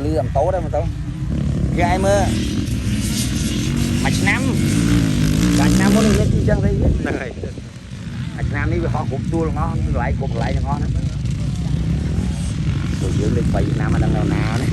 lư ẩm tố đó mà tao gai mơ mạch nam có được chứ chẳng thấy mạch nam đi họ cục chua ngon lại cục lại cho ngon đó rồi dưỡng lên Việt Nam mà đang nào nào đấy